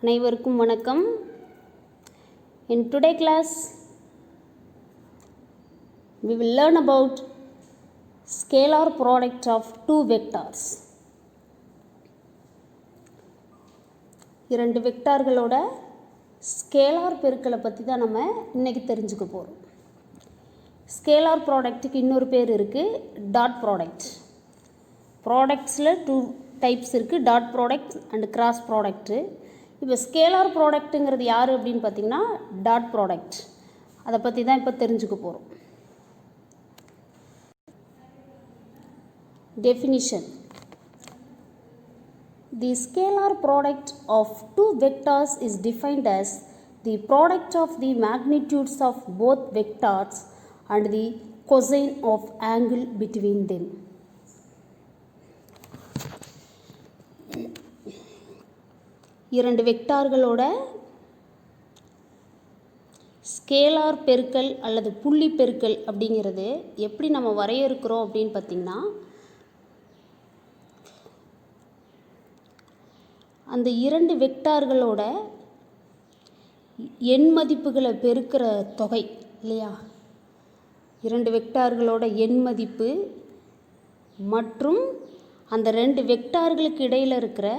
அனைவருக்கும் வணக்கம். In today class we will learn about scalar product of two vectors. இரண்டு வெக்டார்களோட scalar பெருக்கலை பற்றி தான் நம்ம இன்னைக்கு தெரிஞ்சுக்க போகிறோம். ஸ்கேலார் ப்ராடக்ட்டுக்கு இன்னொரு பேர் இருக்குது, டாட் ப்ராடக்ட். ப்ராடக்ட்ஸில் டூ டைப்ஸ் இருக்குது, dot product and cross product. இப்போ ஸ்கேலார் ப்ராடக்ட்டுங்கிறது யார் அப்படின்னு பார்த்தீங்கன்னா டாட் ப்ராடக்ட். அதை பற்றி தான் இப்போ தெரிஞ்சுக்க போகிறோம். Definition: The scalar product of two vectors is defined as the product of the magnitudes of both vectors and the cosine of angle between them. இரண்டு வெக்டார்களோட ஸ்கேலார் பெருக்கல் அல்லது புள்ளி பெருக்கல் அப்படிங்கிறது எப்படி நம்ம வரையறுக்கிறோம் அப்படின்னு பார்த்திங்கன்னா, அந்த இரண்டு வெக்டார்களோட எண் மதிப்புகளை பெருக்கிற தொகை இல்லையா, இரண்டு வெக்டார்களோட எண் மதிப்பு மற்றும் அந்த ரெண்டு வெக்டார்களுக்கு இடையில் இருக்கிற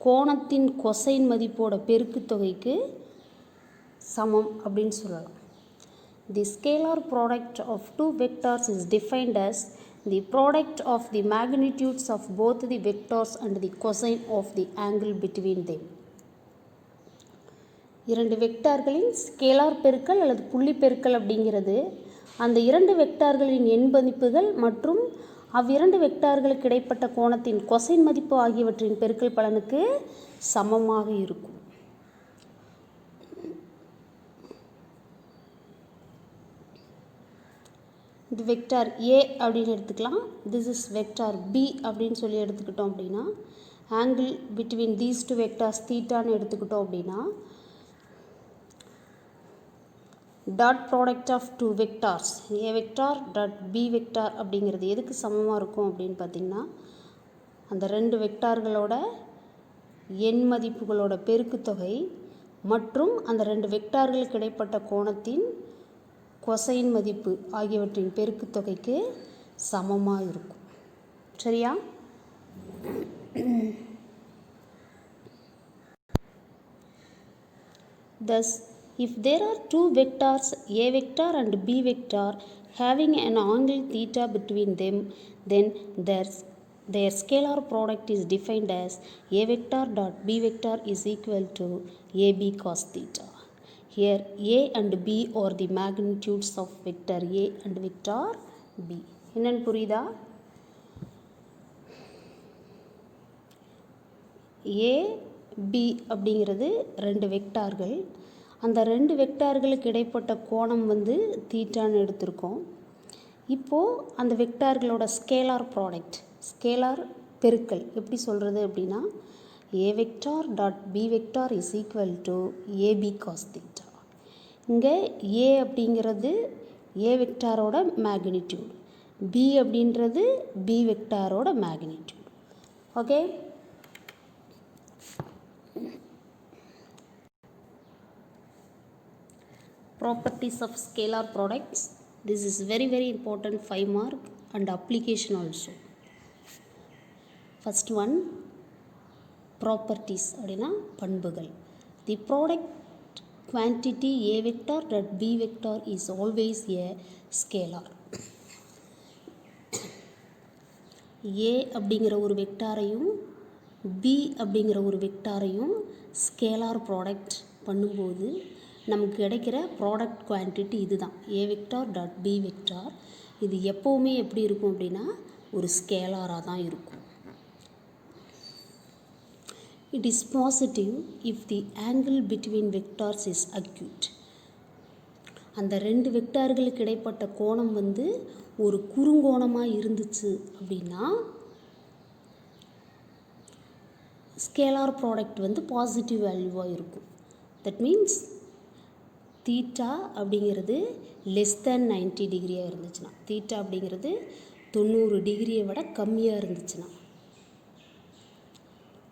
கோணத்தின் கொசைன் மதிப்போட பெருக்கு தொகைக்கு சமம் அப்படின்னு சொல்லலாம். The scalar product of two vectors is defined as the product of the magnitudes of both the vectors and the cosine of the angle between them. இரண்டு வெக்டார்களின் ஸ்கேலார் பெருக்கல் அல்லது புள்ளி பெருக்கல் அப்படிங்கிறது அந்த இரண்டு வெக்டார்களின் எண் மதிப்புகள் மற்றும் அவ்விரண்டு வெக்டார்களுக்கு இடைப்பட்ட கோணத்தின் கொசைன் மதிப்பு ஆகியவற்றின் பெருக்கல் பலனுக்கு சமமாக இருக்கும். இது வெக்டார் ஏ அப்படின்னு எடுத்துக்கலாம். திஸ் இஸ் வெக்டார் பி அப்படின்னு சொல்லி எடுத்துக்கிட்டோம் அப்படின்னா, angle between these two vectors தீட்டான்னு எடுத்துக்கிட்டோம் அப்படின்னா, dot product of two vectors A vector dot B vector அப்படிங்கிறது எதுக்கு சமமாக இருக்கும் அப்படின்னு பார்த்திங்கன்னா, அந்த ரெண்டு வெக்டார்களோட எண் மதிப்புகளோட பெருக்குத்தொகை மற்றும் அந்த ரெண்டு வெக்டார்களுக்கு இடைப்பட்ட கோணத்தின் கொசைன் மதிப்பு ஆகியவற்றின் பெருக்குத்தொகைக்கு சமமாக இருக்கும். சரியா? Thus, if there are two vectors a vector and b vector having an angle theta between them, then their scalar product is defined as a vector dot b vector is equal to ab cos theta. Here a and b are the magnitudes of vector a and vector b. என்னன்னு புரியுதா? a b அப்படிங்கிறது ரெண்டு வெக்டார்கள். அந்த ரெண்டு வெக்டார்களுக்கு இடைப்பட்ட கோணம் தீட்டான்னு எடுத்திருக்கோம். இப்போது அந்த வெக்டார்களோட ஸ்கேலார் ப்ராடக்ட், ஸ்கேலார் பெருக்கல் எப்படி சொல்கிறது அப்படின்னா, A vector dot B vector is equal to AB cos theta. இங்கே ஏ அப்படிங்கிறது ஏ வெக்டாரோட மேக்னிடியூட், பி அப்படின்றது பி வெக்டாரோட magnitude. Okay, properties of scalar products. This is very important, 5 mark and application also. First one, properties அப்படினா பண்புகள். The product quantity a vector dot b vector is always a scalar. a அப்படிங்கிற ஒரு வெக்டாரையும் b அப்படிங்கிற ஒரு வெக்டாரையும் scalar product பண்ணும்போது நமக்கு கிடைக்கிற product quantity இதுதான், ஏ வெக்டார் டாட் பி வெக்டார். இது எப்போவுமே எப்படி இருக்கும் அப்படின்னா ஒரு ஸ்கேலாராக தான் இருக்கும். It is positive if the angle between vectors is acute. அந்த ரெண்டு வெக்டார்களுக்கு இடைப்பட்ட கோணம் ஒரு குறுங்கோணமாக இருந்துச்சு அப்படின்னா ஸ்கேலார் ப்ராடக்ட் பாசிட்டிவ் வேல்யூவாக இருக்கும். தட் மீன்ஸ் தீட்டா அப்படிங்கிறது லெஸ் தேன் 90 டிகிரியாக இருந்துச்சுன்னா, தீட்டா அப்படிங்கிறது 90 டிகிரியை விட கம்மியாக இருந்துச்சுன்னா,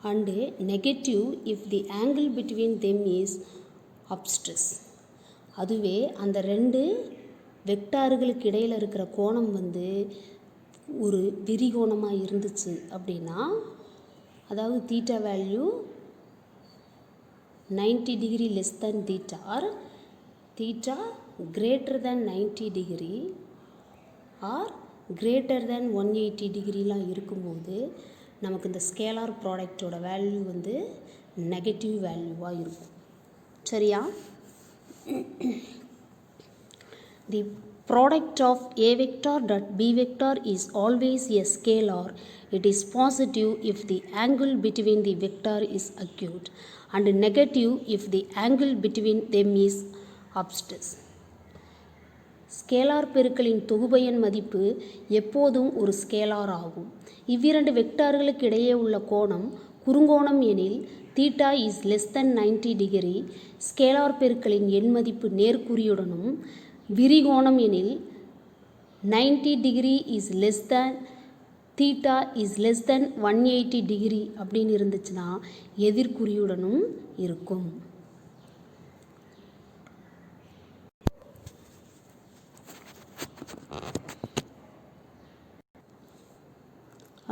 and negative if the angle between them is obstrus. அதுவே அந்த ரெண்டு வெக்டார்களுக்கு இடையில் இருக்கிற கோணம் வந்து ஒரு விரிகோணமாக இருந்துச்சு அப்படின்னா, அதாவது theta value 90 degree less than theta or theta greater than 90 degree or greater than 180 டிகிரிலாம் இருக்கும்போது நமக்கு இந்த ஸ்கேலார் ப்ராடக்டோட வேல்யூ வந்து நெகட்டிவ் வேல்யூவாக இருக்கும். சரியா? The product of a vector dot b vector is always a scalar. It is positive if the angle between the vector is acute and negative if the angle between them is obtuse. Scalar பெருக்கலின் தொகுபயன் மதிப்பு எப்போதும் ஒரு scalar ஆகும். இவ்விரண்டு வெக்டார்களுக்கு இடையே உள்ள கோணம் குறுங்கோணம் எனில் theta is less than 90 degree. Scalar பெருக்கலின் எண் மதிப்பு நேர்குறியுடனும், விரிகோணம் எனில் 90 degree is less than theta is less than 180 degree அப்படின்னு இருந்துச்சுன்னா எதிர்குறியுடனும் இருக்கும்.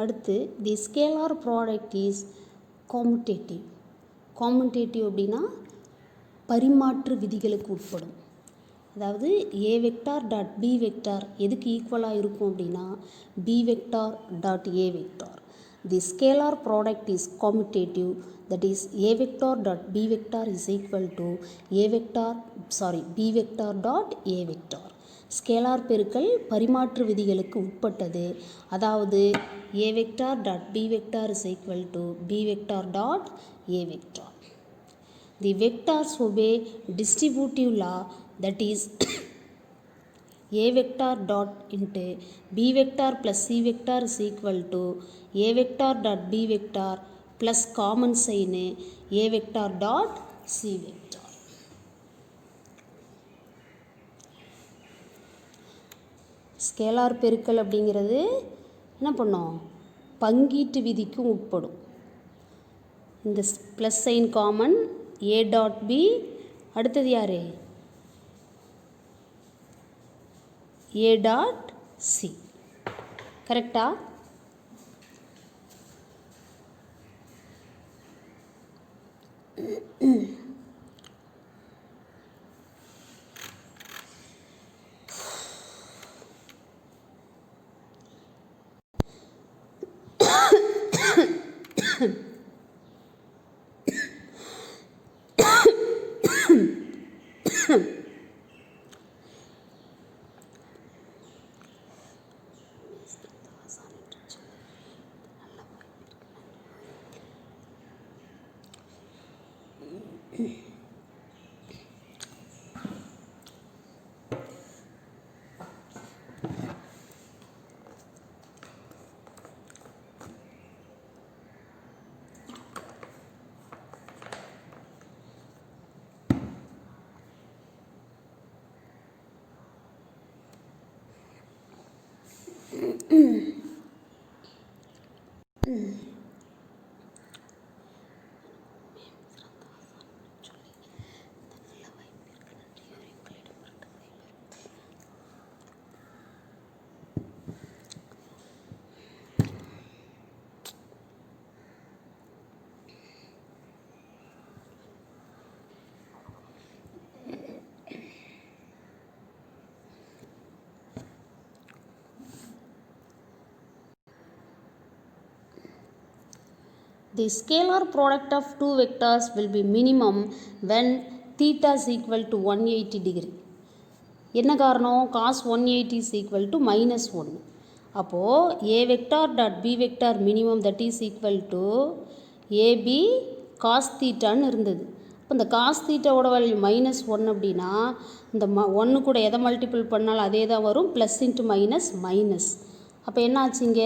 அடுத்து the scalar product is commutative. Commutative அப்படின்னா பரிமாற்று விதிகளுக்கு உட்படும். அதாவது A vector dot B vector எதுக்கு ஈக்குவலாக இருக்கும் அப்படின்னா B vector dot A vector. The scalar product is commutative, that is A vector dot B vector is equal to B vector dot A vector. Scalar பெருக்கல் பரிமாற்று விதிகளுக்கு உட்பட்டது. அதாவது A vector dot B vector is equal to B vector dot A vector. The vectors obey distributive law, that is a vector dot into b vector plus c vector is equal to a vector dot b vector plus common sign a vector dot c vector. Scalar பெருக்கல் அப்படிங்கிறது என்ன பண்ணோம், பங்கீட்டு விதிக்கும் உட்படும். இந்த plus sign common a dot b, அடுத்தது யார் a டாட் c. கரெக்டா? The scalar product of two vectors will be minimum when theta is equal to 180 degree. என்ன காரணம்? cos 180 is equal to minus 1. அப்போது a vector dot b vector minimum that is equal to ab cos thetaன்னு இருந்தது. இப்போ இந்த cos thetaவோட value minus 1 அப்படின்னா இந்த 1 கூட எதை மல்டிபிள் பண்ணாலும் அதே தான் வரும், ப்ளஸ் இன்ட்டு மைனஸ் மைனஸ். அப்போ என்ன ஆச்சுங்க,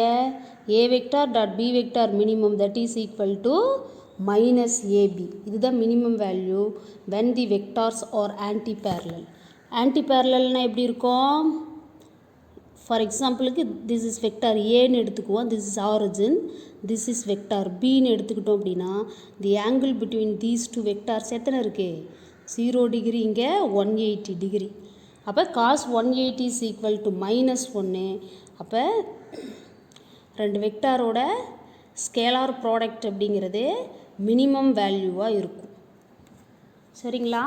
a vector dot b vector minimum that is equal to minus ab. இதுதான் minimum value when the vectors are anti-parallel. anti-parallelனா எப்படி இருக்கும், ஃபார் எக்ஸாம்பிளுக்கு திஸ் இஸ் வெக்டார் ஏன்னு எடுத்துக்குவோம், this is origin, this is vector பின்னு எடுத்துக்கிட்டோம் அப்படின்னா the angle between these two vectors எத்தனை இருக்குது? 0 டிகிரி, இங்கே 180 டிகிரி. அப்போ காஸ் 180 இஸ் ஈக்குவல் டு -1. அப்போ ரெண்டு வெக்டாரோட ஸ்கேலார் ப்ராடக்ட் அப்படிங்கிறது மினிமம் வேல்யூவாக இருக்கும். சரிங்களா?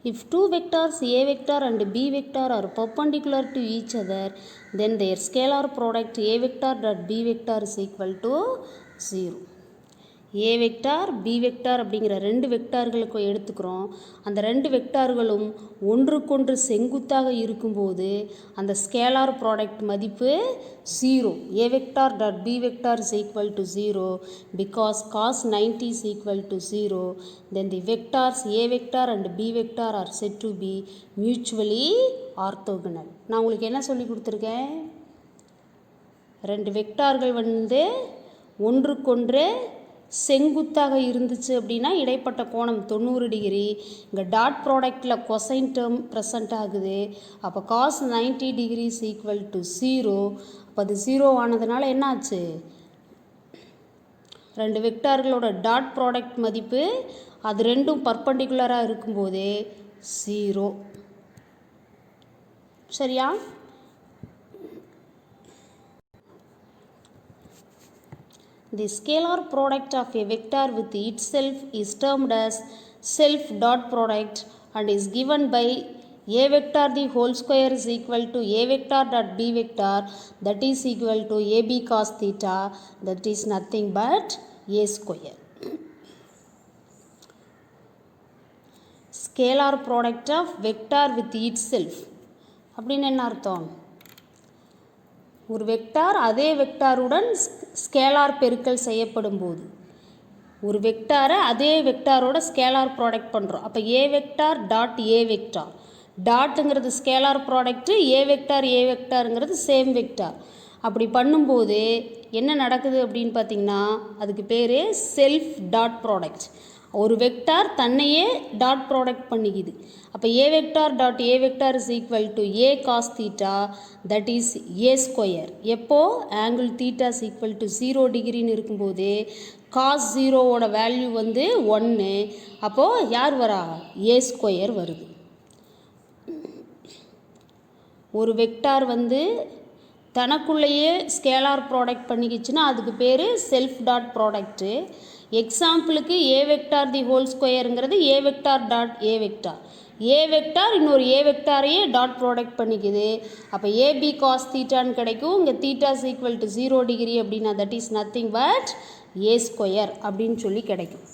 If two vectors A vector and B vector are perpendicular to each other, then their scalar product A vector dot B vector is equal to 0. A vector B vector அப்படிங்கிற ரெண்டு வெக்டார்களுக்கு எடுத்துக்கிறோம். அந்த ரெண்டு வெக்டார்களும் ஒன்றுக்கொன்று செங்குத்தாக இருக்கும்போது அந்த ஸ்கேலார் ப்ராடக்ட் மதிப்பு 0. A vector dot B vector is equal to 0 because cos 90 is equal to 0. Then the vectors A vector and B vector are said to be mutually orthogonal. நான் உங்களுக்கு என்ன சொல்லி கொடுத்துருக்கேன்? ரெண்டு வெக்டார்கள் ஒன்றுக்கொன்று செங்குத்தாக இருந்துச்சு அப்படின்னா இடைப்பட்ட கோணம் 90 டிகிரி. இங்கே டாட் ப்ராடக்டில் கொசைன் டேர்ம் ப்ரெசண்ட் ஆகுது. அப்போ cos 90 degree is equal to 0. அப்போ அது 0 ஆனதுனால என்ன ஆச்சு? ரெண்டு வெக்டார்களோட டாட் ப்ராடக்ட் மதிப்பு அது ரெண்டும் பர்பண்டிகுலராக இருக்கும்போதே 0. சரியா? The scalar product of a vector with itself is termed as self dot product and is given by A vector the whole square is equal to A vector dot B vector, that is equal to AB cos theta, that is nothing but A square. Scalar product of vector with itself அப்படின்னு என்ன அர்த்தம்? ஒரு vector அதே வெக்டாருடன் scalar பெருக்கல் செய்யப்படும் போது ஒரு வெக்டாரை அதே வெக்டாரோட ஸ்கேலார் ப்ராடக்ட் பண்ணுறோம். அப்போ A vector dot A vector, டாட்டுங்கிறது ஸ்கேலார் ப்ராடக்ட்டு, ஏ வெக்டாருங்கிறது சேம் வெக்டார். அப்படி பண்ணும்போது என்ன நடக்குது அப்படின்னு பார்த்திங்கன்னா அதுக்கு பேர் செல்ஃப் டாட் ப்ராடக்ட். ஒரு வெக்டார் தன்னையே டாட் ப்ராடக்ட் பண்ணிக்குது. அப்போ A vector dot A vector is equal to A cos theta, that is A square. எப்போது angle theta is equal to 0 டிகிரின்னு இருக்கும்போது காஸ் 0வோட வேல்யூ 1. அப்போது யார் வரா? ஏ ஸ்கொயர் வருது. ஒரு வெக்டார் தனக்குள்ளேயே ஸ்கேலார் ப்ராடக்ட் பண்ணிக்கிச்சுன்னா அதுக்கு பேர் செல்ஃப் டாட் ப்ராடக்ட்டு. எக்ஸாம்பிளுக்கு ஏ வெக்டார் தி ஹோல் ஸ்கொயருங்கிறது A vector dot A vector. A vector இன்னொரு ஏ வெக்டாரையே டாட் ப்ராடக்ட் பண்ணிக்குது. அப்போ ஏபி காஸ் தீட்டான்னு கிடைக்கும். இங்கே theta is equal to 0 degree அப்படின்னா that is nothing but a square அப்படின்னு சொல்லி கிடைக்கும்.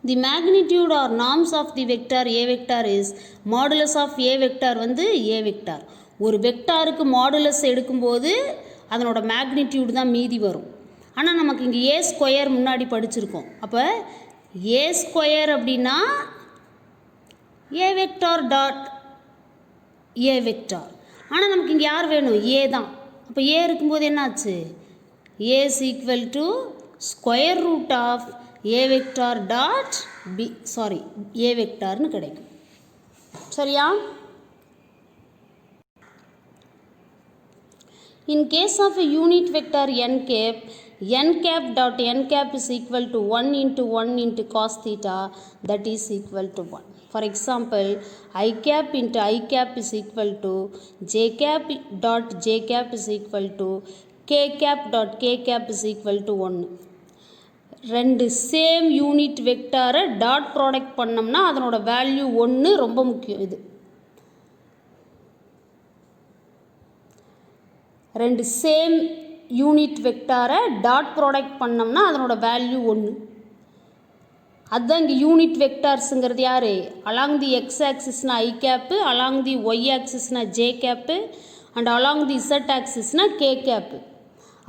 The magnitude or norms of the vector A vector is modulus of A vector A vector. ஒரு வெக்டாருக்கு மாடுலஸ் எடுக்கும்போது அதனோட மேக்னிடியூட் தான் மீதி வரும். ஆனால் நமக்கு இங்கே ஏ ஸ்கொயர் முன்னாடி படிச்சிருக்கோம். அப்போ ஏ ஸ்கொயர் அப்படின்னா A vector dot A vector. ஆனால் நமக்கு இங்கே யார் வேணும்? ஏ தான். அப்போ ஏ இருக்கும்போது என்னாச்சு? A is equal to square root of A vector dot A வெக்டார்னு கிடைக்கும். சரியா? In case of a unit vector n cap dot n cap is equal to 1 into 1 into cos theta, that is equal to 1. For example, I cap into I cap is equal to j cap dot j cap is equal to k cap dot k cap is equal to 1. ரெண்டு same unit வெக்டாரை dot product பண்ணோம்னா அதனோட value 1 ரொம்ப முக்கியம். இது ரெண்டு same unit வெக்டாரை dot product பண்ணோம்னா அதனோட வேல்யூ 1. அதுதான் இங்கே யூனிட் வெக்டார்ஸுங்கிறது யார்? அலாங் தி எக்ஸ் ஆக்சிஸ்னா I cap, along the Y ஆக்சிஸ்னா J cap, and along the Z ஆக்சிஸ்னா கே கேப்பு.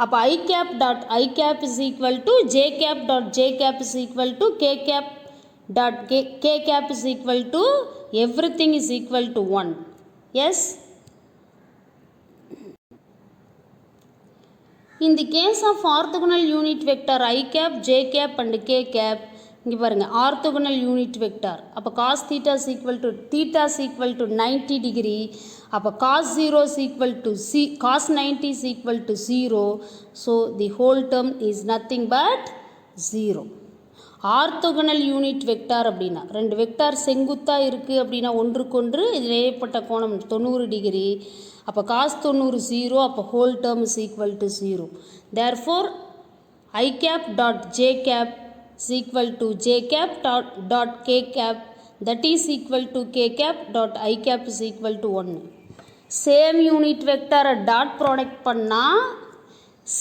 அப்போ I cap dot I cap is equal to J cap dot J cap is equal to K cap dot K cap is equal to everything is equal to 1. Yes. In the case of orthogonal unit vector I cap, j cap and k cap, இங்கே பாருங்கள் orthogonal unit vector. அப்போ cos theta is equal to 90 degree. அப்போ cos 0 is equal to cos 90 is equal to 0. So the whole term is nothing but 0. Orthogonal unit vector அப்படின்னா ரெண்டு vector செங்குத்தாக இருக்குது அப்படின்னா ஒன்றுக்கொன்று இதில் ஏற்பட்ட கோணம் 90 டிகிரி. அப்போ காஸ் 90 0. அப்போ whole term is equal to 0. Therefore I cap dot j cap is equal to j cap dot k cap, that is equal to k cap dot I cap is equal to 1. Same unit vector dot product பண்ணா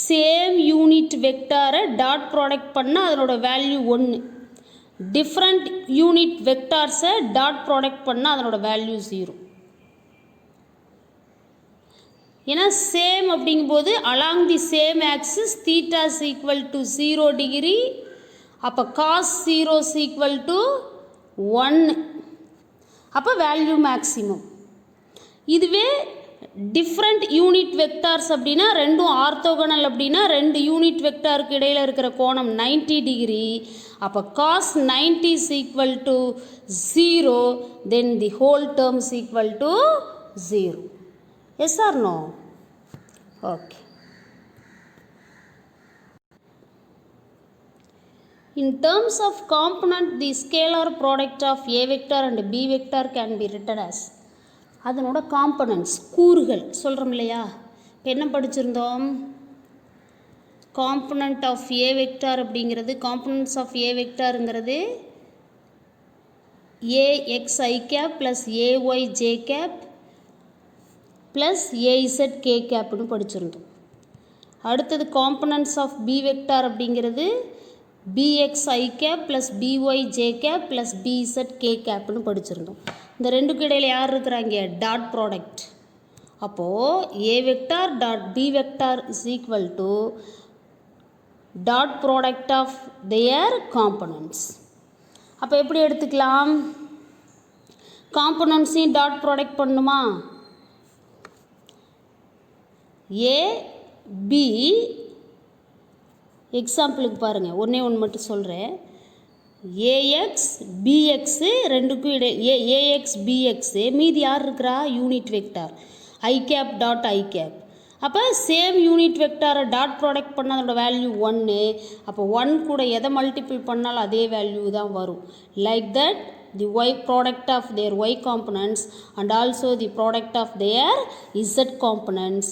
same unit vector dot product பண்ணா அதனோட value 1. different unit vectors dot product பண்ணா அதனோட value 0. ஏன்னா same அப்படிங்கும்போது along the same axis theta is equal to 0 degree. அப்போ cos 0 is equal to 1. அப்போ value maximum. இதுவே டிஃப்ரெண்ட் யூனிட் வெக்டார்ஸ் அப்படின்னா ரெண்டும் ஆர்த்தோகனல் அப்படின்னா ரெண்டு யூனிட் வெக்டாருக்கு இடையில் இருக்கிற கோணம் 90 டிகிரி. அப்போ cos 90 is equal to 0. Then the whole term is equal to 0. Yes or no? Okay. In terms of component, the scalar product of A vector and B vector can be written as அதனோட components கூறுகள் சொல்கிறோம் இல்லையா. இப்போ என்ன படிச்சிருந்தோம்? Component of A vector அப்படிங்கிறது components of A வெக்டாருங்கிறது AXI cap plus AYJ cap plus AZ K கேப்னு படிச்சிருந்தோம். அடுத்தது காம்பனன்ட்ஸ் ஆஃப் பி வெக்டார் அப்படிங்கிறது BXI cap plus BYJ cap plus BZ K கேப்னு படிச்சிருந்தோம். இந்த ரெண்டுக்கு இடையில் யார் இருக்கிறாங்க? Dot product. அப்போது A vector dot B vector is equal to dot product of their components. அப்போ எப்படி எடுத்துக்கலாம்? காம்பனன்ட்ஸையும் டாட் ப்ராடக்ட் பண்ணணுமா? ஏ பி எக்ஸாம்பிளுக்கு பாருங்கள், ஒன்றே ஒன்று மட்டும் சொல்கிறேன். ஏஎக்ஸ் பிஎக்ஸு ரெண்டுக்கும் ஏஎக்ஸ் பிஎக்ஸு மீதி யார் இருக்கிறா? Unit vector I cap dot I cap. அப்போ சேம் யூனிட் வெக்டாரை டாட் ப்ராடக்ட் பண்ணால் அதோட வேல்யூ 1. அப்போ 1 கூட எதை மல்டிபிள் பண்ணாலும் அதே வேல்யூ தான் வரும். Like that the y product of their y components and also the product of their z components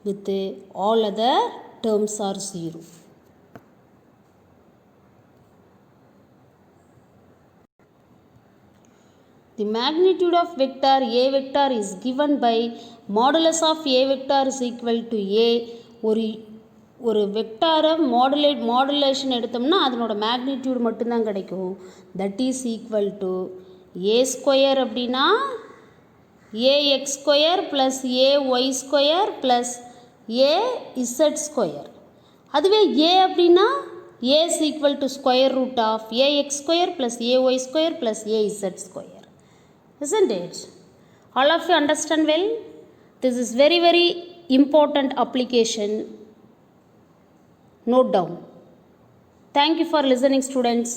with all other terms are 0. The magnitude of vector A vector is given by modulus of A vector is equal to A. ஒரு வெக்டாரை modulation எடுத்தோம்னா அதனோட magnitude மட்டும்தான் கிடைக்கும். That is equal to A square அப்படின்னா A X square plus A Y square plus A Z square. அதுவே A அப்படின்னா A is equal to square root of A X square plus A Y square plus A Z square. Isn't it? All of you understand well? This is very, very important application. Note down. Thank you for listening, students.